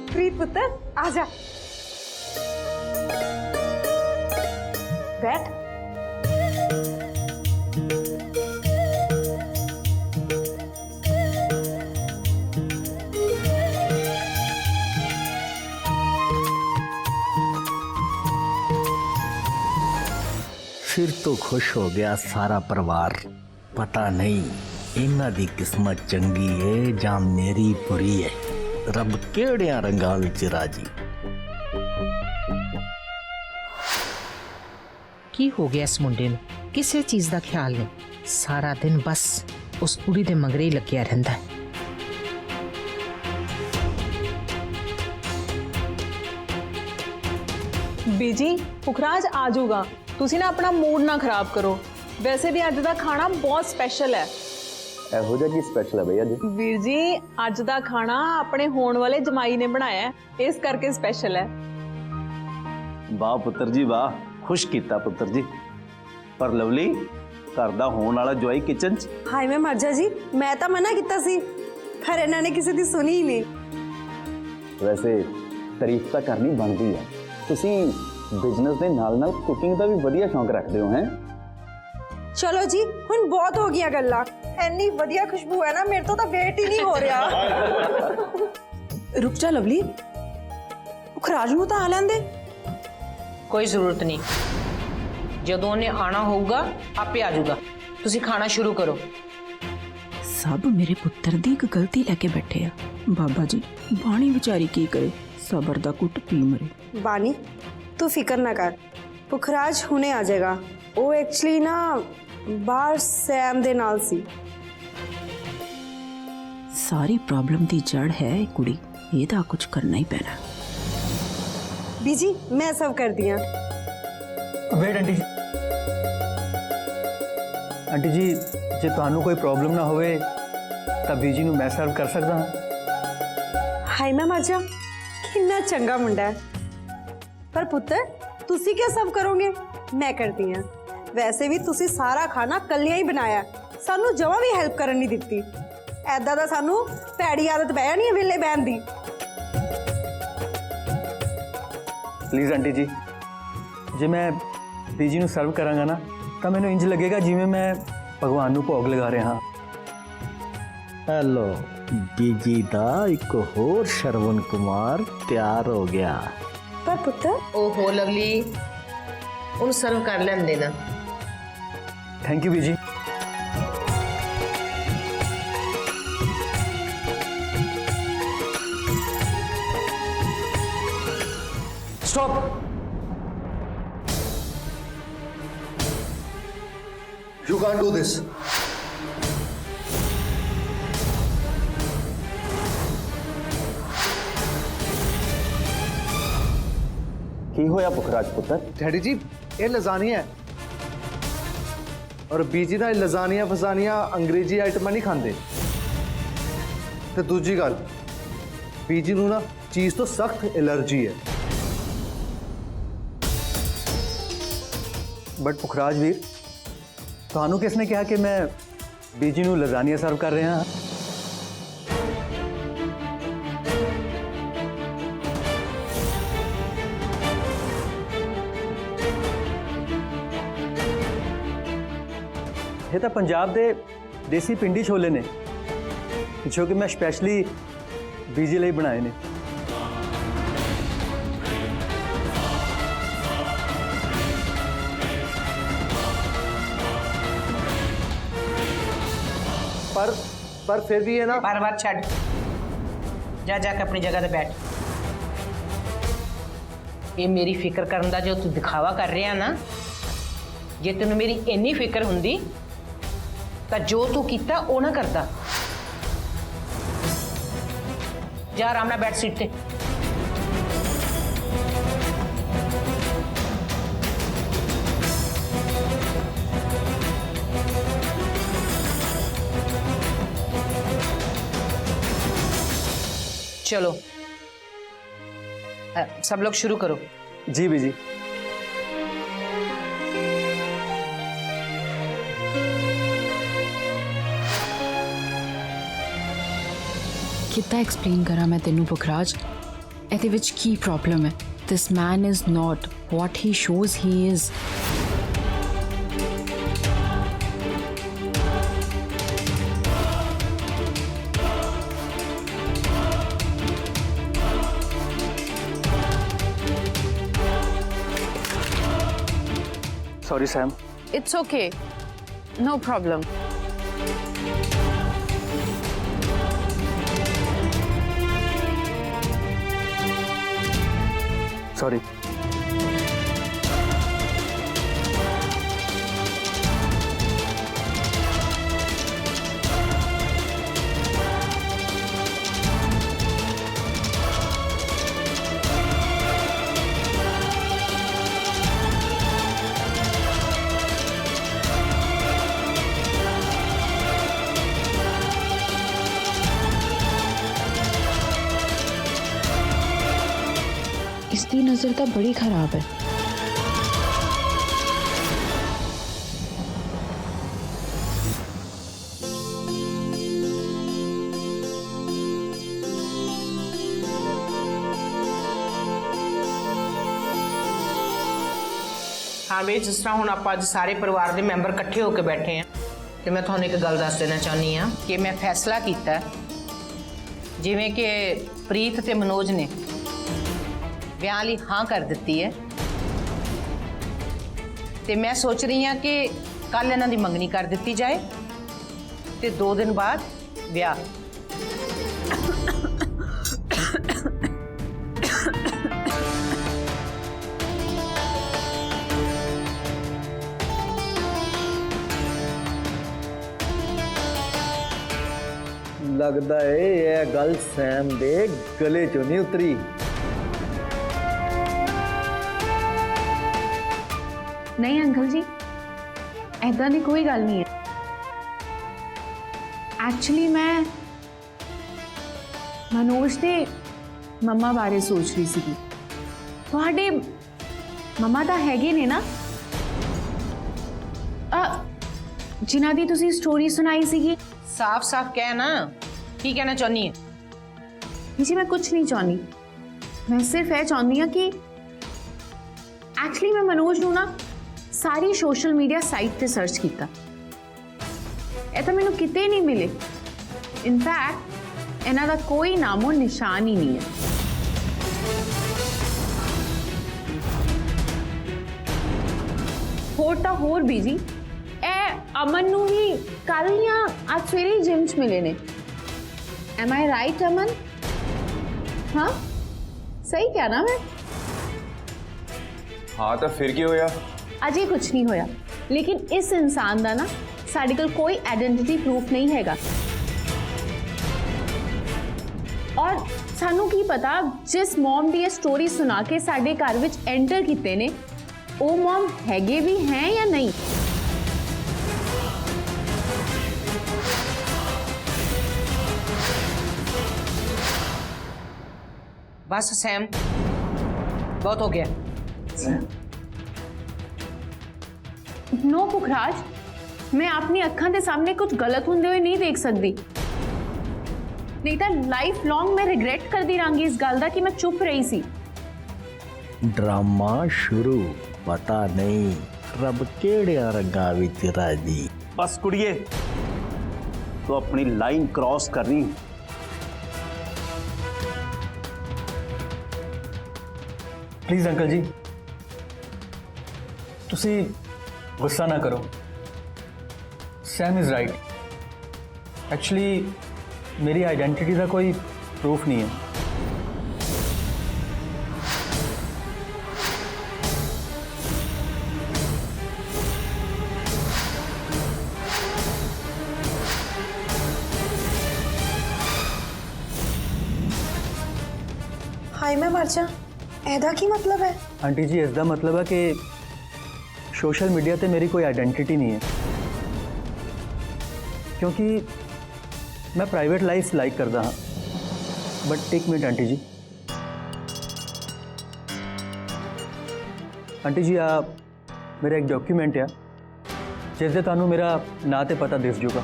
प्रीत पुत्र आजा, बैठ। फिर तो खुश हो गया सारा परिवार। पता नहीं इन्हां दी किस्मत चंगी है जां मेरी बुरी है। रब केड़ियां रंगां विच राजी। की हो गया इस मुंडे नूं? किसी चीज का ख्याल नहीं, सारा दिन बस उस कुड़ी दे मगरे ही लग्या रहिंदा है। बीजी पुखराज आ जाऊगा, तुसी ना अपना मूड ना खराब करो। वैसे भी अज दा खाना बहुत स्पैशल है। ਇਹੋ ਜਿਹਾ ਕੀ ਸਪੈਸ਼ਲ ਹੈ ਬਈ ਅੱਜ? वीर जी अज दा खाना अपने होने वाले जमाई ने बनाया है, इस करके स्पैशल है। ਵਾਹ ਪੁੱਤਰ ਜੀ ਵਾਹ, ਖੁਸ਼ ਕੀਤਾ ਪੁੱਤਰ ਜੀ। ਪਰ ਲਵਲੀ, ਘਰ ਦਾ ਹੋਣ ਵਾਲਾ ਜਵਾਈ ਕਿਚਨ 'ਚ। हाय मैं मर जा जी, मैं तो मना किया सी, पर इन्होंने किसी की सुनी ही नहीं। ਵੈਸੇ ਤਾਰੀਫ ਤਾਂ ਕਰਨੀ ਬਣਦੀ ਆ। ਤੁਸੀਂ ਬਿਜ਼ਨਸ ਦੇ ਨਾਲ-ਨਾਲ ਕੁਕਿੰਗ ਦਾ ਵੀ ਵਧੀਆ ਸ਼ੌਂਕ ਰੱਖਦੇ ਹੋ, ਹੈ? चलो जी हुण बहुत हो गई गल्लां। इन्नी वधिया खुशबू है ना, मेरे तो वेट ही नहीं हो रहा। रुक जा लवली, पुखराज नूं तां आ लैंदे। कोई जरूरत नहीं, जदों उन्हें आना होगा आपे आ जाऊगा। तुसी खाना शुरू करो। सब मेरे पुत्र दी एक गलती लैके बैठे आ। बाबा जी बाणी बेचारी की करे, सबर दा कुट पी मरे। बानी तू फिक्र ना कर, पुखराज हुणे आ जाएगा। वो एक्चुअली ना बाहर सैम दे नाल सी। सारी प्रॉब्लम दी जड़ है ये कुड़ी, ਇਹਦਾ कुछ करना ही पैना। बीजी मैं सब कर दिया। वेट आंटी जी, आंटी जी जे ਤੁਹਾਨੂੰ कोई प्रॉब्लम ना होवे ਤਾਂ ਬੀਜੀ ਨੂੰ मैं सर्व कर सकदा ਹਾਂ। हाय मैं मर जा, कितना चंगा मुंडा है। पर पुत्र तुसी क्या सब करोगे? मैं करती हाँ। वैसे भी तुसी सारा खाना कलिया ही बनाया, सानू जमा भी हेल्प करन नहीं दित्ती। ऐदा दा सानू भैड़ी आदत पै जानी है वेले बहन दी। प्लीज़ आंटी जी, जे मैं ਬੀਜੀ ਨੂੰ सर्व करांगा ना ਤਾਂ ਮੈਨੂੰ ਇੰਜ ਲੱਗੇਗਾ ਜਿਵੇਂ ਮੈਂ ਭਗਵਾਨ ਨੂੰ ਭੋਗ ਲਗਾ ਰਿਹਾ ਹਾਂ। हेलो बीजी दा एक होर श्रवण कुमार तैयार हो गया। पर पुत्र ओहो लवली, उन सर्व कर लें देना। थैंक यू बीजी। Stop. You can't do this. ਕੀ ਹੋਇਆ ਪੁਖਰਾਜ ਪੁੱਤਰ? डैडी जी ये लजानिया है, और बीजी ਦਾ ਲਜ਼ਾਨੀਆਂ ਫਜ਼ਾਨੀਆਂ ਅੰਗਰੇਜ਼ੀ ਆਈਟਮਾਂ ਨਹੀਂ ਖਾਂਦੇ। ਤੇ ਦੂਜੀ ਗੱਲ, ਬੀਜੀ ਨੂੰ ਨਾ ਚੀਜ਼ ਤੋਂ ਸਖਤ ਐਲਰਜੀ ਹੈ। बट पुखराज वीर, ਤੁਹਾਨੂੰ ਕਿਸਨੇ ਕਿਹਾ ਕਿ ਮੈਂ ਬੀਜੀ ਨੂੰ ਲਜ਼ਾਨੀਆ ਸਰਵ ਕਰ ਰਿਹਾ ਹਾਂ? ਇਹ ਤਾਂ ਪੰਜਾਬ ਦੇ ਦੇਸੀ ਪਿੰਡੀ ਛੋਲੇ ਨੇ ਜੋ ਕਿ ਮੈਂ ਸਪੈਸ਼ਲੀ ਬੀਜੀ ਲਈ ਬਣਾਏ ਨੇ। पर फिर भी है ना, बार बार छड़ जा, जाके अपनी जगह पे बैठ। ये मेरी फिक्र करने का जो तू दिखावा कर रहा ना, जे तेन मेरी इन्नी फिक्र हुंदी तो जो तू कीता वो ना करता। जा आराम नाल बैठ सीट ते। चलो सब लोग शुरू करो। जी बीजी। कितना एक्सप्लेन करा मैं तेनू पुखराज, ਇਹਦੇ ਵਿੱਚ ਕੀ ਪ੍ਰੋਬਲਮ ਹੈ? This man is not what he shows he is. Sorry Sam. It's okay, no problem. Sorry. इसकी नज़र तो बड़ी खराब है। हाँ भी जिस तरह हुण आपां अज सारे परिवार के मैंबर इकट्ठे होकर बैठे हैं तो मैं तुहानूं एक गल दस देना चाहनी हाँ कि मैं फैसला किया जिवें कि प्रीत ते मनोज ने ਵਿਆਹ ਲਈ हाँ कर दी है तो मैं सोच रही हाँ कि कल इन्हां दी मंगनी कर दी जाए तो 2 दिन बाद ब्याह। लगता है यह गल सैम दे गले चों नहीं उतरी। नहीं अंकल जी, ऐदा दी कोई गल नहीं है। एक्चुअली मैं मनोज दे मम्मा बारे सोच रही सी। तुहाडे मम्मा तो हैगे ने ना जिन्हां दी तुसी स्टोरी सुनाई सीगी। साफ साफ कह ना की कहना चाहनी है? जी मैं कुछ नहीं चाहनी, मैं सिर्फ यह चाहती हाँ कि एक्चुअली मैं मनोज नूं ना सारी सोशल मीडिया साइट पे सर्च किया, ये तो मैनू किते नहीं मिले। इनफैक्ट इन्हां दा कोई नामो निशान ही नहीं है। होर तो होर बीजी ए अमन नू ही कल या आज सवेरे जिम च मिले ने। एम आई राइट अमन? हाँ सही क्या ना मैं? हाँ तो फिर क्या होया? अजे कुछ नहीं होया, लेकिन इस इंसान का ना साडे कोल कोई आइडेंटिटी प्रूफ नहीं हैगा। और सानू की पता जिस मॉम दी ये स्टोरी सुना के साडे घर विच एंटर कीते ने वो मॉम हैगे भी हैं या नहीं। बस सैम बहुत हो गया। नो पुखराज, मैं अपनी अखां के सामने कुछ गलत होंदे हुए नहीं देख सकती, नहीं तो लाइफ लॉन्ग मैं रिग्रेट करती रहांगी इस गल दा कि मैं चुप रही सी। ड्रामा शुरू, पता नहीं रब केड़िया रंगा विच राजी। बस कुड़िए तो अपनी लाइन क्रॉस करनी। प्लीज़ अंकल जी तुसी गुस्सा ना करो। Sam is right. एक्चुअली मेरी आइडेंटिटी का कोई प्रूफ नहीं है। हाय मैं मर जा, ऐदा की मतलब है? आंटी जी इसका मतलब है कि सोशल मीडिया ते मेरी कोई आइडेंटिटी नहीं है, क्योंकि मैं प्राइवेट लाइफ लाइक करता हाँ। बट एक मिनट आंटी जी, ਆਂਟੀ ਜੀ ਆ ਮੇਰਾ ਇੱਕ ਡਾਕੂਮੈਂਟ ਆ ਜਿਸ ਦੇ ਤੁਹਾਨੂੰ ਮੇਰਾ ਨਾਂ ਤੇ ਪਤਾ ਦਿਸ ਜੂਗਾ।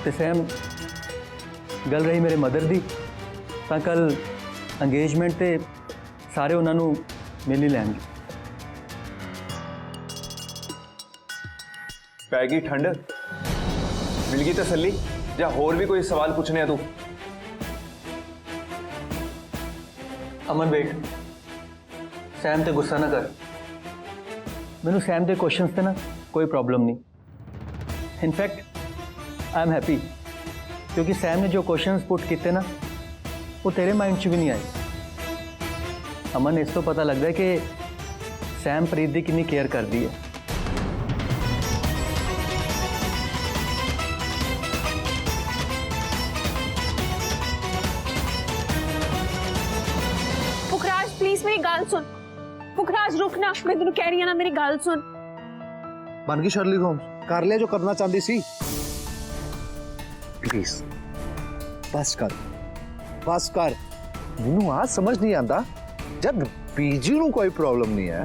ਤੇ ਸੈਮ ਗੱਲ ਰਹੀ ਮੇਰੇ ਮਦਰ ਦੀ, ਤਾਂ ਕੱਲ ਅੰਗੇਜਮੈਂਟ ਤੇ ਸਾਰੇ ਉਹਨਾਂ ਨੂੰ ਮਿਲ ਹੀ ਲੈਣਗੇ। ਪੈ ਗਈ ਠੰਡ, ਮਿਲ ਗਈ ਤਸੱਲੀ ਜਾਂ ਹੋਰ ਵੀ ਕੋਈ ਸਵਾਲ ਪੁੱਛਣੇ ਆ ਤੂੰ? ਅਮਨ ਵੇਟ, ਸੈਮ ਤੇ ਗੁੱਸਾ ਨਾ ਕਰ। ਮੈਨੂੰ ਸੈਮ ਦੇ ਕੁਐਸਚਨਸ ਤੇ ਨਾ ਕੋਈ ਪ੍ਰੋਬਲਮ ਨਹੀਂ। ਇਨਫੈਕਟ आई एम हैप्पी क्योंकि सैम ने जो क्वेश्चंस पुट किए ना वो तेरे माइंड च भी नहीं आए। अमन इस तो पता लगता है कि सैम प्रीत की कितनी केयर करती है। पुखराज प्लीज मेरी गल सुन। पुखराज रुक ना, मैं तेन कह रही हूं ना, मेरी गल सुन। बन गई शर्ली होम्स, कर लिया जो करना चाहती सी। प्लीज बस कर, बस कर। मैनू आ समझ नहीं आता, जब बीजी नू कोई प्रॉब्लम नहीं है,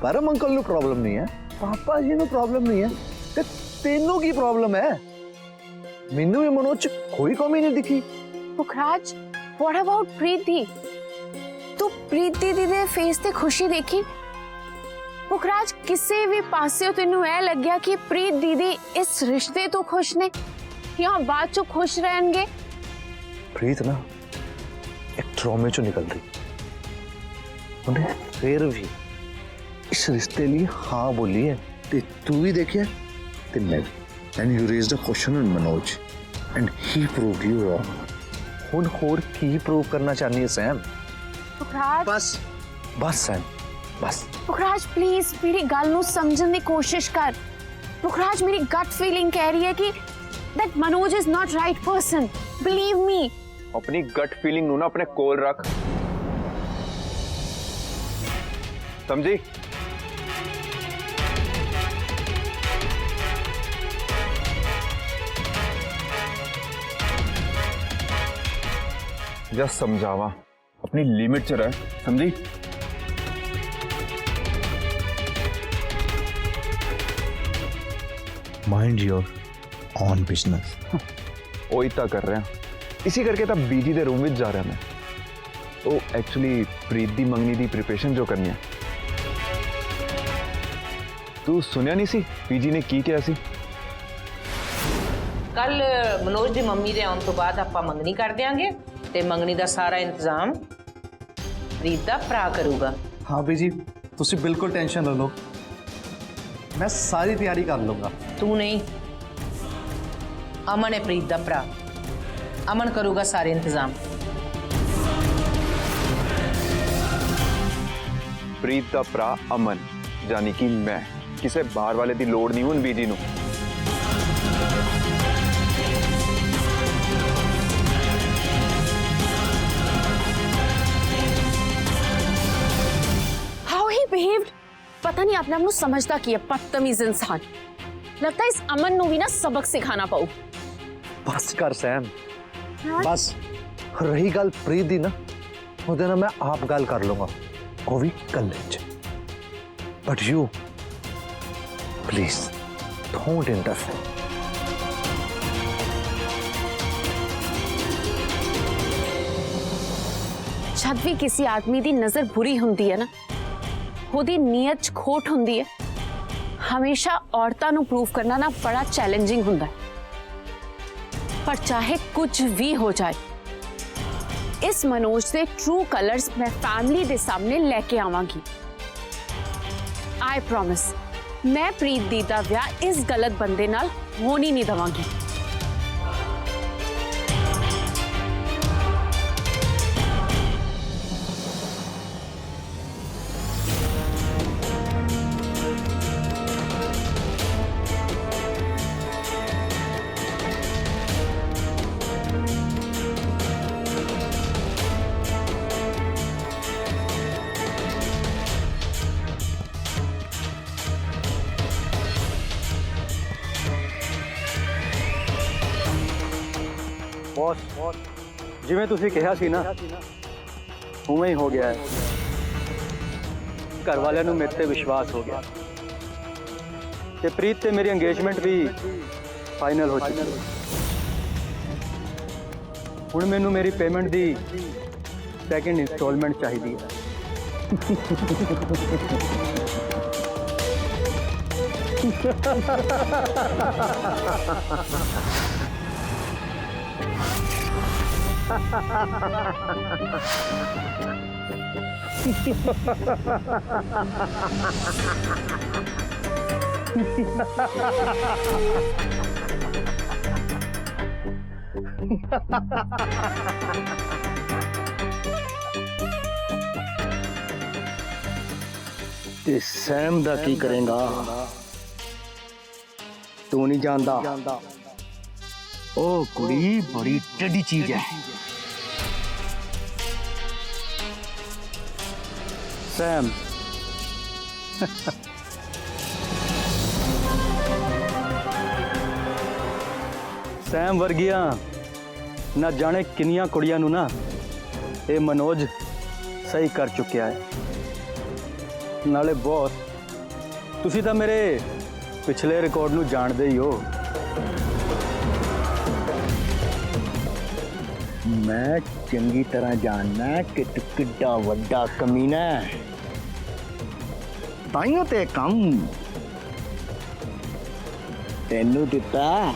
परम अंकल नू प्रॉब्लम नहीं है, पापा जी नू प्रॉब्लम नहीं है, ते तेनू की प्रॉब्लम है? मैनू भी मनोज कोई कमी नहीं दिखी। पुखराज व्हाट अबाउट प्रीत दी? तू प्रीत दीदी दे फेस ते खुशी देखी? पुखराज किसी भी पासे तेनू ऐ लग्या कि प्रीत दीदी इस रिश्ते तो खुश ने या बाद चो खुश रहेंगे? प्रीत ना एक ट्रॉमे चो निकल रही, उन्हें फिर भी इस रिश्ते लिए हाँ बोली है। ते तू भी देखिए, ते मैं भी। And you raised a question on Manoj, and he proved you wrong. हुन होर की प्रूव करना चाहनी है सैम? पुखराज बस बस सैम बस। पुखराज प्लीज मेरी गल नू समझने की कोशिश कर। पुखराज मेरी गट फीलिंग कह रही है कि that Manoj is not right person. Believe me. अपनी गट फीलिंग नू ना अपने कोल रख, समझी? जस्ट समझावा, अपनी लिमिट च रह, समझी? Mind your on business. वही तो कर रहे हैं, इसी करके तब बीजी दे रूम में जा रहा मैं। तो एक्चुअली प्रीत दी मंगनी दी प्रिपरेशन जो करनी है। तू सुनिया नहीं सी बीजी ने की किया सी? ਕੱਲ ਮਨੋਜ ਦੀ ਮੰਮੀ ਦੇ ਆਉਣ ਤੋਂ ਬਾਅਦ ਆਪਾਂ ਮੰਗਣੀ ਕਰ ਦਿਆਂਗੇ ਤੇ ਮੰਗਣੀ ਦਾ ਸਾਰਾ ਇੰਤਜ਼ਾਮ ਪ੍ਰੀਤ ਦਾ ਭਰਾ ਕਰੂਗਾ। हाँ बीजी, तुसी बिल्कुल टेंशन ना लो, मैं सारी तैयारी कर लूंगा। ਤੂੰ ਨਹੀਂ, ਅਮਨ ਹੈ ਪ੍ਰੀਤ ਦਾ ਭਰਾ, ਅਮਨ ਕਰੂਗਾ ਸਾਰੇ ਇੰਤਜ਼ਾਮ। प्रीत दा भरा अमन यानी कि मैं, किसी बाहर वाले दी लोड़ नहीं हुन बीजी नू। How he behaved? पता नहीं अपने आप को समझता कि है, बदतमीज इंसान। लगता है इस अमन नू भी ना सबक सिखाना पाऊ। बस कर सैम, बस। रही गल प्रीत दी ना, ਉਹਦੇ ਨਾਲ मैं आप गल कर लूंगा, वो भी कल। But you please don't interfere. जब भी किसी आदमी दी नजर बुरी हुंदी है ना, ਉਹਦੀ ਨੀਅਤ 'ਚ ਖੋਟ ਹੁੰਦੀ ਹੈ। हमेशा औरतां नू प्रूव करना ना बड़ा चैलेंजिंग हुंदा है। पर चाहे कुछ भी हो जाए, इस मनोज से ट्रू कलर्स मैं फैमिली दे सामने लेके आवांगी। आई प्रॉमिस, मैं प्रीत दी दा विआह इस गलत बंदे नाल होण ही नहीं दवांगी। ਬੌਸ ਜਿਵੇਂ ਤੁਸੀਂ ਕਿਹਾ ਸੀ ਨਾ ਉਵੇਂ ਹੀ ਹੋ ਗਿਆ ਹੈ। ਘਰ ਵਾਲਿਆਂ ਨੂੰ ਮੇਰੇ ਤੇ ਵਿਸ਼ਵਾਸ ਹੋ ਗਿਆ ਤੇ ਪ੍ਰੀਤ ਤੇ ਮੇਰੀ ਇੰਗੇਜਮੈਂਟ ਵੀ ਫਾਈਨਲ ਹੋ ਚੁੱਕੀ ਹੈ। ਹੁਣ ਮੈਨੂੰ ਮੇਰੀ ਪੇਮੈਂਟ ਦੀ ਸੈਕਿੰਡ ਇੰਸਟਾਲਮੈਂਟ ਚਾਹੀਦੀ ਹੈ। ਤੇ ਸੈਮ ਦਾ ਕੀ ਕਰੇਗਾ? ਤੂੰ ਨਹੀਂ ਜਾਣਦਾ, ਉਹ ਕੁੜੀ ਬੜੀ ਟੱਡੀ ਚੀਜ਼ ਹੈ। ਸੈਮ ਸੈਮ ਵਰਗੀਆਂ ਨਾ ਜਾਣੇ ਕਿੰਨੀਆਂ ਕੁੜੀਆਂ ਨੂੰ ਨਾ ਇਹ ਮਨੋਜ ਸਹੀ ਕਰ ਚੁੱਕਿਆ ਹੈ। ਨਾਲੇ ਬਹੁਤ ਤੁਸੀਂ ਤਾਂ ਮੇਰੇ ਪਿਛਲੇ ਰਿਕਾਰਡ ਨੂੰ ਜਾਣਦੇ ਹੀ ਹੋ। ਮੈਂ ਚੰਗੀ ਤਰ੍ਹਾਂ ਜਾਣਦਾ ਕਿ ਤੂੰ ਕਿੱਡਾ ਵੱਡਾ ਕਮੀਨਾ ਹੈ। ਤਾਈਓ ਤੇ ਕੰਮ ਤੈਨੂੰ ਦਿੱਤਾ।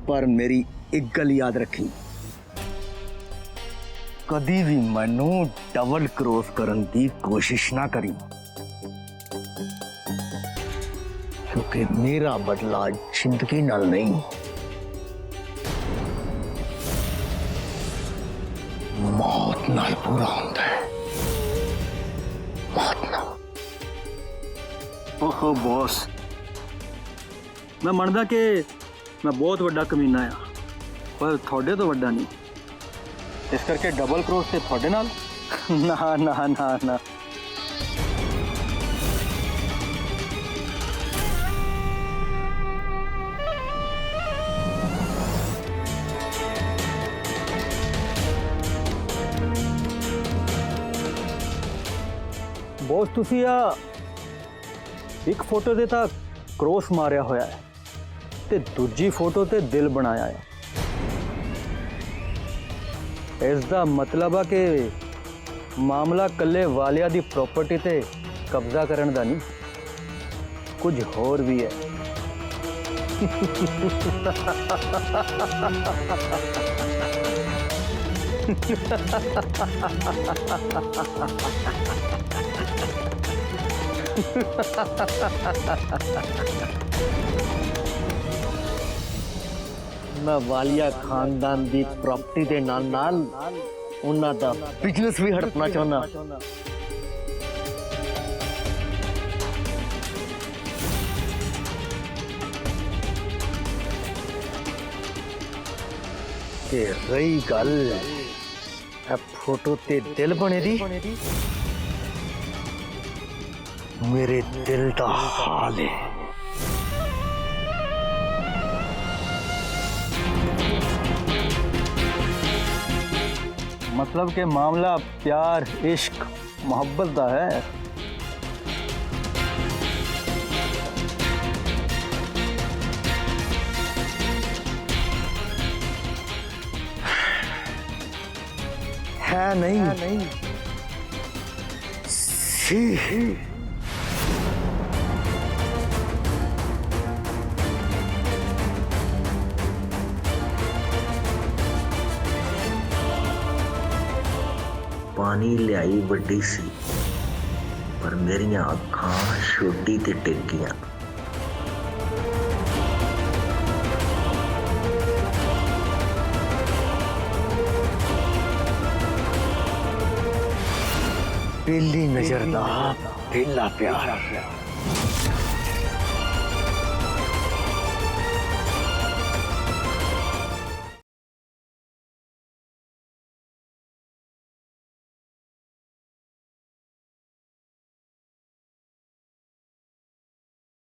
ਪਰ ਮੇਰੀ ਇੱਕ ਗੱਲ ਯਾਦ ਰੱਖੀ, ਕਦੀ ਵੀ ਮੈਨੂੰ ਡਬਲ ਕ੍ਰੋਸ ਕਰਨ ਦੀ ਕੋਸ਼ਿਸ਼ ਨਾ ਕਰੀ, ਕਿਉਂਕਿ ਮੇਰਾ ਬਦਲਾ ਜ਼ਿੰਦਗੀ ਨਾਲ ਨਹੀਂ, ਮੌਤ ਨਾਲ ਪੂਰਾ ਹੁੰਦਾ ਹੈ। ਮੌਤ ਨਾਲ। ਓਹੋ ਬੌਸ, ਮੈਂ ਮੰਨਦਾ ਕਿ ਮੈਂ ਬਹੁਤ ਵੱਡਾ ਕਮੀਨਾ ਆ, ਪਰ ਤੁਹਾਡੇ ਤੋਂ ਵੱਡਾ ਨਹੀਂ। ਇਸ ਕਰਕੇ ਡਬਲ ਕ੍ਰੋਸ ਤੇ ਤੁਹਾਡੇ ਨਾਲ ਨਾ ਨਾ ਨਾ ਨਾ। ਬੌਸ ਤੁਸੀਂ ਆ ਇੱਕ ਫੋਟੋ ਦੇ ਤਾਂ ਕ੍ਰੋਸ ਮਾਰਿਆ ਹੋਇਆ ਹੈ ਤੇ ਦੂਜੀ ਫੋਟੋ ਤੇ ਦਿਲ ਬਣਾਇਆ ਹੈ। ਇਸ ਦਾ ਮਤਲਬ ਆ ਕਿ ਮਾਮਲਾ ਕੱਲੇ ਵਾਲਿਆਂ ਦੀ ਪ੍ਰਾਪਰਟੀ ਤੇ ਕਬਜ਼ਾ ਕਰਨ ਦਾ ਨਹੀਂ, ਕੁਝ ਹੋਰ ਵੀ ਹੈ। ਮੈਂ ਵਾਲੀਆ ਖਾਨਦਾਨ ਦੀ ਪ੍ਰਾਪਰਟੀ ਦੇ ਨਾਲ ਨਾਲ ਉਹਨਾਂ ਦਾ ਬਿਜ਼ਨਸ ਵੀ ਹੜਪਣਾ ਚਾਹੁੰਦਾ। ਤੇ ਰਹੀ ਗੱਲ ਇਹ ਫੋਟੋ ਤੇ ਦਿਲ ਬਣੇ ਦੀ, ਮੇਰੇ ਦਿਲ ਦਾ ਹਾਲ ਹੈ। मतलब के मामला प्यार इश्क मोहब्बत का है। है नहीं सी पानी लियाई वड्डी सी, पर मेरिया अखां छोटी ते टिकियां। पहली नजर दा पहला प्यार